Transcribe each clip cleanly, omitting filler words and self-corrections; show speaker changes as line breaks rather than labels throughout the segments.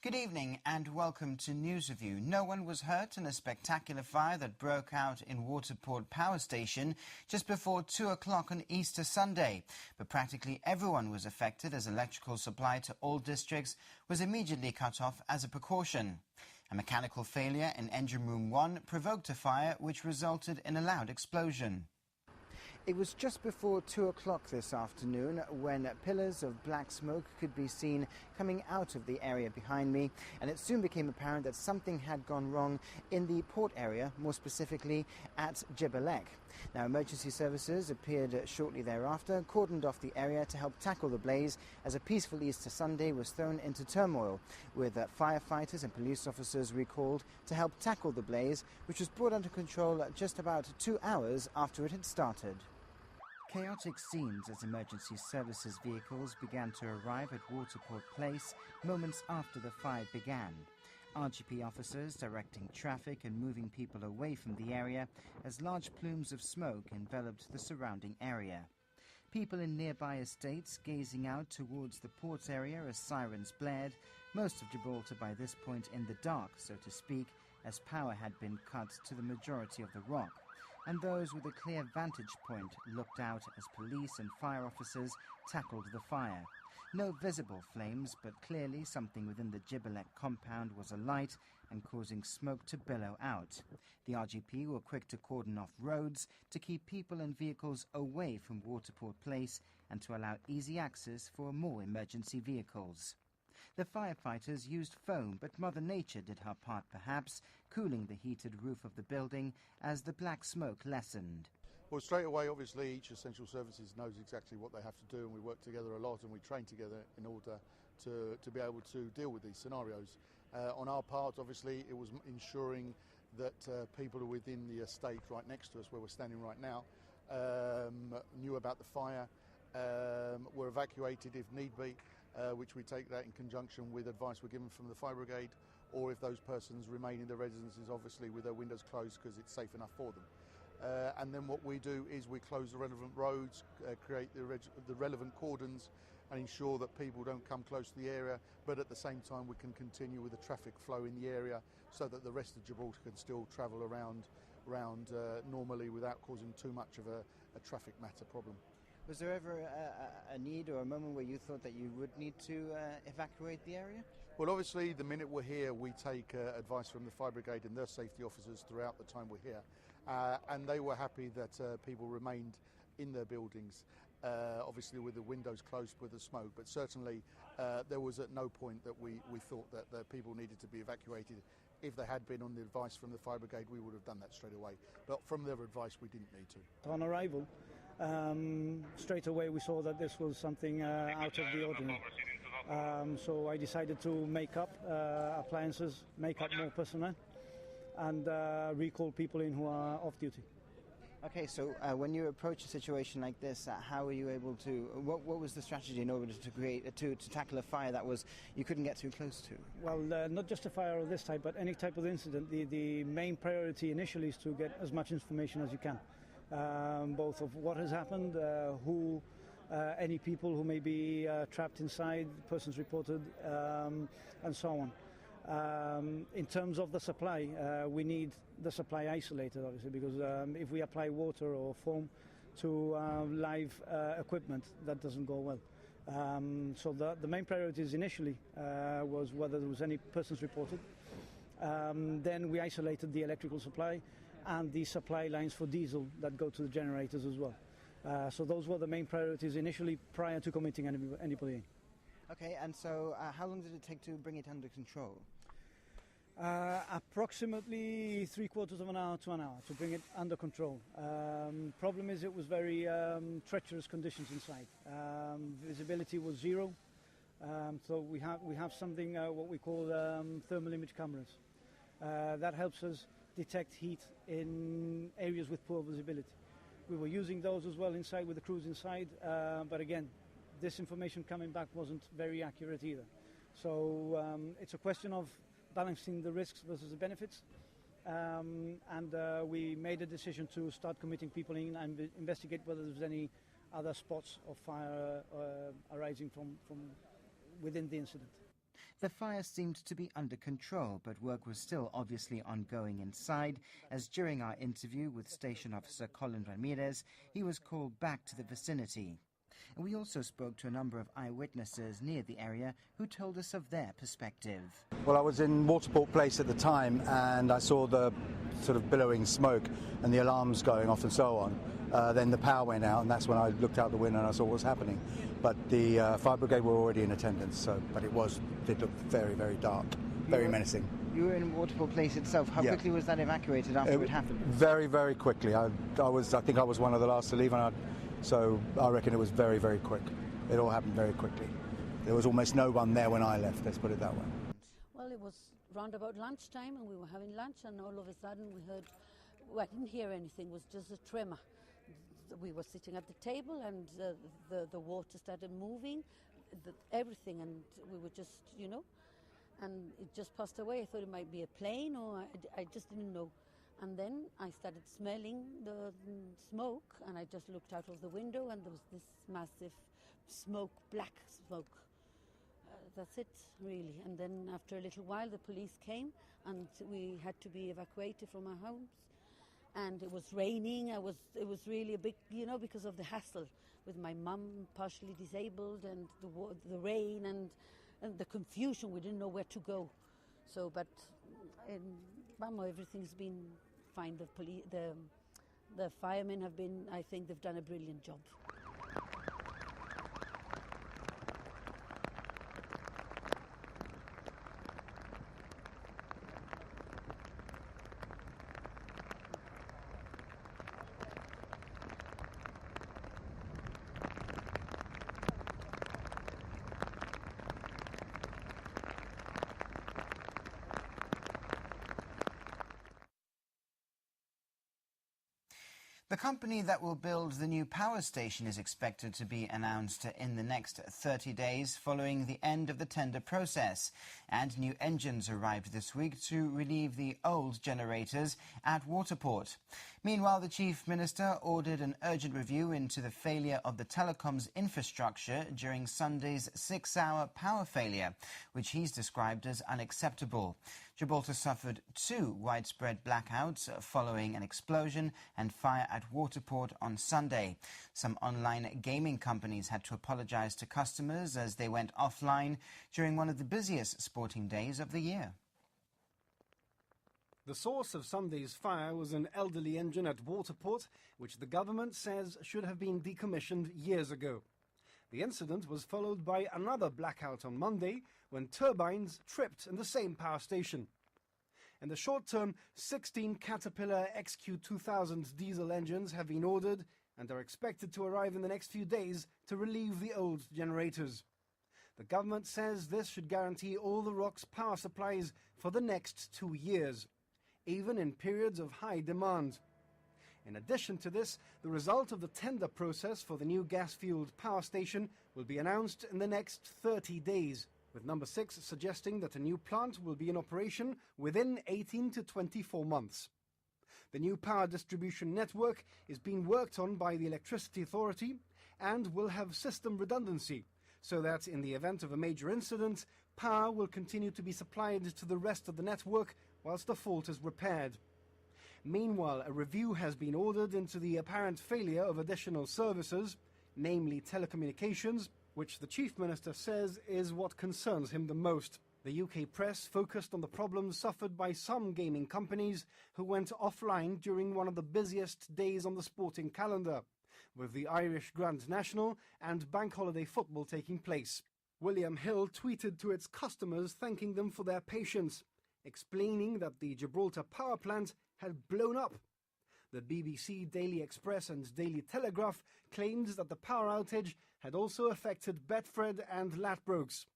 Good evening and welcome to News Review. No one was hurt in a spectacular fire that broke out in Waterport Power Station just before 2 o'clock on Easter Sunday. But practically everyone was affected as electrical supply to all districts was immediately cut off as a precaution. A mechanical failure in engine room 1 provoked a fire which resulted in a loud explosion. It was just before 2 o'clock this afternoon when pillars of black smoke could be seen coming out of the area behind me, and it soon became apparent that something had gone wrong in the port area, more specifically at Gibraltar. Now, emergency services appeared shortly thereafter, cordoned off the area to help tackle the blaze as a peaceful Easter Sunday was thrown into turmoil, with firefighters and police officers recalled to help tackle the blaze, which was brought under control just about 2 hours after it had started. Chaotic scenes as emergency services vehicles began to arrive at Waterport Place moments after the fire began. RGP officers directing traffic and moving people away from the area as large plumes of smoke enveloped the surrounding area. People in nearby estates gazing out towards the port area as sirens blared, most of Gibraltar by this point in the dark, so to speak, as power had been cut to the majority of the rock, and those with a clear vantage point looked out as police and fire officers tackled the fire. No visible flames, but clearly something within the Gibraltar compound was alight and causing smoke to billow out. The RGP were quick to cordon off roads to keep people and vehicles away from Waterport Place and to allow easy access for more emergency vehicles. The firefighters used foam, but Mother Nature did her part perhaps, cooling the heated roof of the building as the black smoke lessened.
Well, straight away, obviously, each essential services knows exactly what they have to do, and we work together a lot and we train together in order to be able to deal with these scenarios. On our part, obviously, it was ensuring that people within the estate right next to us, where we're standing right now, knew about the fire, were evacuated if need be, which we take that in conjunction with advice we're given from the fire brigade, or if those persons remain in their residences, obviously with their windows closed because it's safe enough for them. And then what we do is we close the relevant roads, create the relevant cordons and ensure that people don't come close to the area, but at the same time we can continue with the traffic flow in the area so that the rest of Gibraltar can still travel around normally without causing too much of a traffic matter problem.
Was there ever a need or a moment where you thought that you would need to evacuate the area?
Well, obviously, the minute we're here, we take advice from the fire brigade and their safety officers throughout the time we're here. And they were happy that people remained in their buildings, obviously with the windows closed with the smoke. But certainly, there was at no point that we thought that the people needed to be evacuated. If they had been on the advice from the fire brigade, we would have done that straight away. But from their advice, we didn't need to.
On arrival, straight away we saw that this was something out of the ordinary. So I decided to make up appliances, make up more personnel, and recall people in who are off duty.
Okay, so when you approach a situation like this, how were you able to? What was the strategy in order to tackle a fire that you couldn't get too close to?
Well, not just a fire of this type, but any type of incident. The main priority initially is to get as much information as you can, both of what has happened, who. Any people who may be trapped inside, persons reported, and so on. In terms of the supply, we need the supply isolated, obviously, because if we apply water or foam to live equipment, that doesn't go well. So the main priorities initially was whether there was any persons reported. Then we isolated the electrical supply and the supply lines for diesel that go to the generators as well. So those were the main priorities initially prior to committing anybody in.
Okay, and so how long did it take to bring it under control?
Approximately 3/4 of an hour to an hour to bring it under control. Problem is it was very treacherous conditions inside. Visibility was zero, so we have something what we call thermal image cameras. That helps us detect heat in areas with poor visibility. We were using those as well inside with the crews inside, but again, this information coming back wasn't very accurate either. So it's a question of balancing the risks versus the benefits, and we made a decision to start committing people in and investigate whether there's any other spots of fire arising from within the incident.
The fire seemed to be under control, but work was still obviously ongoing inside, as during our interview with Station Officer Colin Ramirez, he was called back to the vicinity. And we also spoke to a number of eyewitnesses near the area who told us of their perspective.
Well, I was in Waterport Place at the time, and I saw the sort of billowing smoke and the alarms going off and so on. Then the power went out, and that's when I looked out the window and I saw what was happening. But the fire brigade were already in attendance, but it looked very, very dark, very menacing.
You were in Waterport Place itself. How quickly was that evacuated after it happened?
Very, very quickly. I think I was one of the last to leave, so I reckon it was very, very quick. It all happened very quickly. There was almost no one there when I left, let's put it that way.
Well, it was round about lunchtime, and we were having lunch, and all of a sudden we heard, well, I didn't hear anything, it was just a tremor. We were sitting at the table, and the water started moving, everything, and we were just, and it just passed away. I thought it might be a plane, or I just didn't know. And then I started smelling the smoke, and I just looked out of the window, and there was this massive smoke, black smoke. That's it, really. And then after a little while, the police came, and we had to be evacuated from our homes. And it was raining. It was really a big, because of the hassle with my mum partially disabled, and the rain and the confusion. We didn't know where to go. So, but in Bamo, everything's been fine. The firemen have been, I think they've done a brilliant job.
The company that will build the new power station is expected to be announced in the next 30 days following the end of the tender process. And new engines arrived this week to relieve the old generators at Waterport. Meanwhile, the Chief Minister ordered an urgent review into the failure of the telecoms infrastructure during Sunday's 6-hour power failure, which he's described as unacceptable. Gibraltar suffered 2 widespread blackouts following an explosion and fire at Waterport on Sunday. Some online gaming companies had to apologise to customers as they went offline during one of the busiest sporting days of the year.
The source of Sunday's fire was an elderly engine at Waterport, which the government says should have been decommissioned years ago. The incident was followed by another blackout on Monday when turbines tripped in the same power station. In the short term, 16 Caterpillar XQ2000 diesel engines have been ordered and are expected to arrive in the next few days to relieve the old generators. The government says this should guarantee all the ROC's power supplies for the next 2 years, even in periods of high demand. In addition to this, the result of the tender process for the new gas-fueled power station will be announced in the next 30 days, with Number 6 suggesting that a new plant will be in operation within 18 to 24 months. The new power distribution network is being worked on by the Electricity Authority and will have system redundancy, so that in the event of a major incident, power will continue to be supplied to the rest of the network whilst the fault is repaired. Meanwhile, a review has been ordered into the apparent failure of additional services, namely telecommunications, which the Chief Minister says is what concerns him the most. The UK press focused on the problems suffered by some gaming companies who went offline during one of the busiest days on the sporting calendar, with the Irish Grand National and bank holiday football taking place. William Hill tweeted to its customers thanking them for their patience, explaining that the Gibraltar power plant had blown up. The BBC, Daily Express and Daily Telegraph claimed that the power outage had also affected Betfred and Ladbrokes.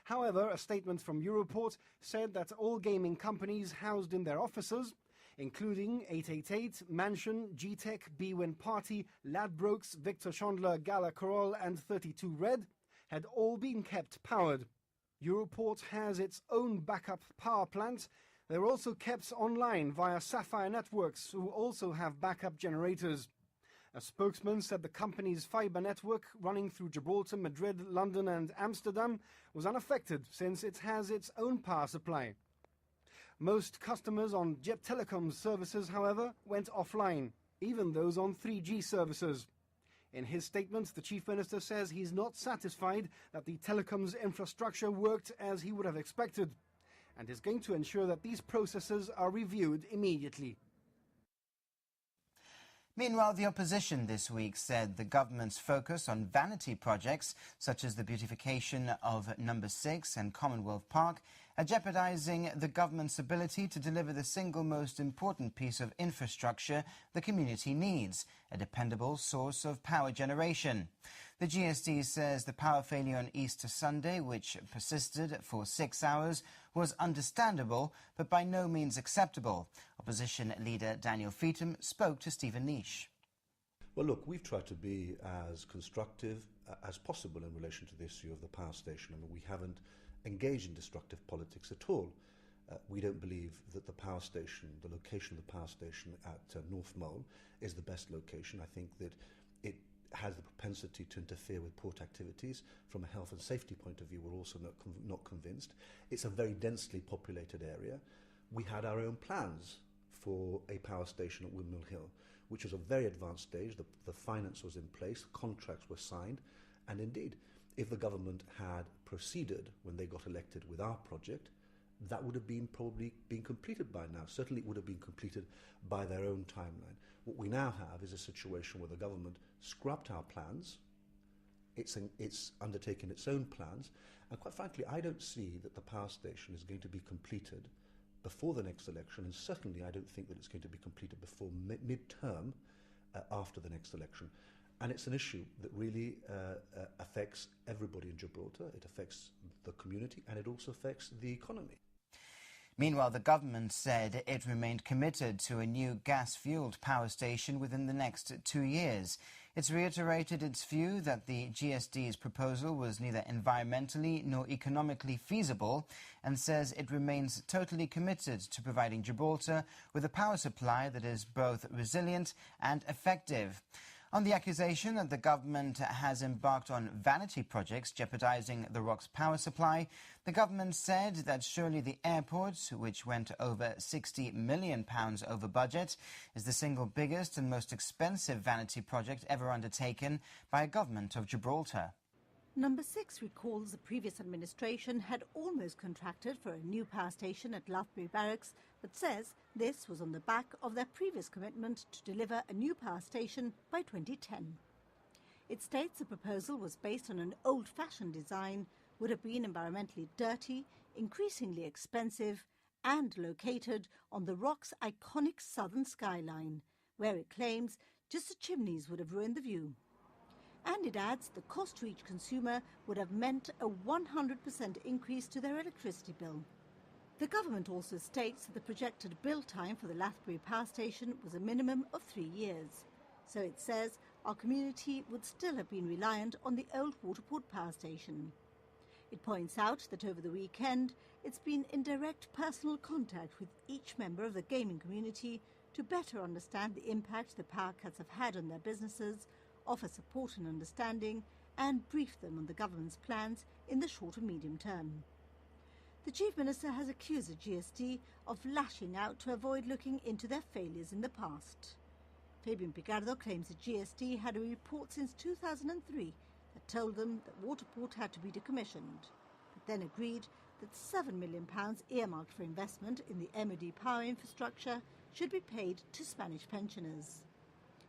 However, a statement from Europort said that all gaming companies housed in their offices, including 888, Mansion, GTech, Bwin Party, Ladbrokes, Victor Chandler, Gala Corral and 32 Red, had all been kept powered. Europort has its own backup power plant. They're also kept online via Sapphire Networks, who also have backup generators. A spokesman said the company's fibre network running through Gibraltar, Madrid, London and Amsterdam was unaffected since it has its own power supply. Most customers on Jet Telecom's services, however, went offline, even those on 3G services. In his statement, the Chief Minister says he's not satisfied that the telecom's infrastructure worked as he would have expected, and is going to ensure that these processes are reviewed immediately.
Meanwhile, the opposition this week said the government's focus on vanity projects, such as the beautification of Number 6 and Commonwealth Park, are jeopardising the government's ability to deliver the single most important piece of infrastructure the community needs, a dependable source of power generation. The GSD says the power failure on Easter Sunday, which persisted for 6 hours, was understandable but by no means acceptable. Opposition leader Daniel Feetham spoke to Stephen Nish.
Well, look, we've tried to be as constructive as possible in relation to the issue of the power station. I mean, we haven't engaged in destructive politics at all. We don't believe that the power station, the location of the power station at North Mole is the best location. I think that it has the propensity to interfere with port activities. From a health and safety point of view, we're also not convinced. It's a very densely populated area. We had our own plans for a power station at Windmill Hill, which was a very advanced stage. The finance was in place, contracts were signed, and indeed, if the government had proceeded when they got elected with our project, that would have been probably been completed by now. Certainly it would have been completed by their own timeline. What we now have is a situation where the government scrapped our plans, it's undertaken its own plans, and quite frankly, I don't see that the power station is going to be completed before the next election, and certainly I don't think that it's going to be completed before mid-term after the next election. And it's an issue that really affects everybody in Gibraltar. It affects the community and it also affects the economy.
Meanwhile, the government said it remained committed to a new gas-fuelled power station within the next 2 years. It's reiterated its view that the GSD's proposal was neither environmentally nor economically feasible and says it remains totally committed to providing Gibraltar with a power supply that is both resilient and effective. On the accusation that the government has embarked on vanity projects jeopardising the ROC's power supply, the government said that surely the airport, which went over £60 million over budget, is the single biggest and most expensive vanity project ever undertaken by a government of Gibraltar.
Number 6 recalls the previous administration had almost contracted for a new power station at Loughbury Barracks, but says this was on the back of their previous commitment to deliver a new power station by 2010. It states the proposal was based on an old-fashioned design, would have been environmentally dirty, increasingly expensive, and located on the ROC's iconic southern skyline, where it claims just the chimneys would have ruined the view. And it adds the cost to each consumer would have meant a 100% increase to their electricity bill. The government also states that the projected build time for the Loughbury power station was a minimum of 3 years. So it says our community would still have been reliant on the old Waterport power station. It points out that over the weekend it's been in direct personal contact with each member of the gaming community to better understand the impact the power cuts have had on their businesses, offer support and understanding, and brief them on the government's plans in the short and medium term. The Chief Minister has accused the GSD of lashing out to avoid looking into their failures in the past. Fabian Picardo claims the GSD had a report since 2003 that told them that Waterport had to be decommissioned, but then agreed that £7 million earmarked for investment in the MOD power infrastructure should be paid to Spanish pensioners.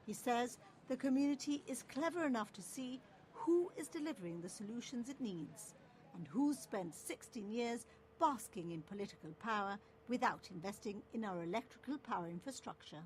He says the community is clever enough to see who is delivering the solutions it needs and who's spent 16 years basking in political power without investing in our electrical power infrastructure.